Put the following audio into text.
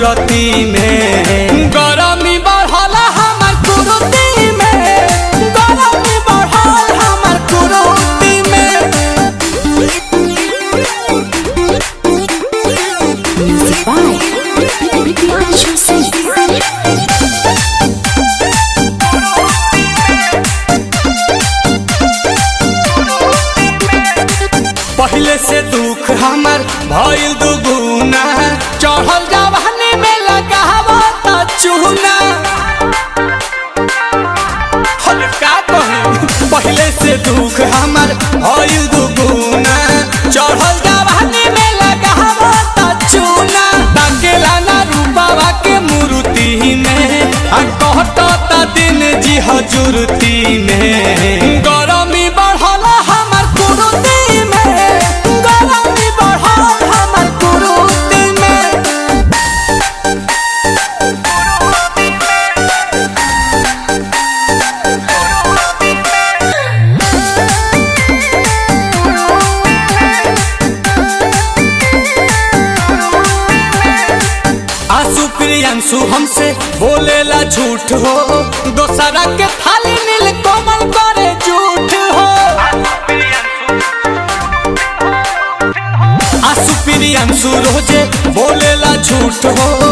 सूरती में गरमी बढ़ल हमर कुरुती में, गरमी बढ़ल हमर कुरुती में। Music by Priyanshu Singh। पहले से दुख हमर भइल दुगुना, चढ़ल जवानी में लगावत चूना। का कही पहले से दुख हमर भइल दुगुना, चढ़ल जवानी में लगावत चूना। ताकेला ना रूपावा के मूर्ति में, कहता दिन जी हजूरती में। गरमी बढ़ल हमर कुरुती में, गरमी बढ़ल हमर कुरुती में। आंसू प्रियांशु हमसे बोलेला झूठ हो, दोसरा के थाली नील कोमल करे झूठ हो। आंसू प्रियांशु रोजे बोलेला झूठ हो,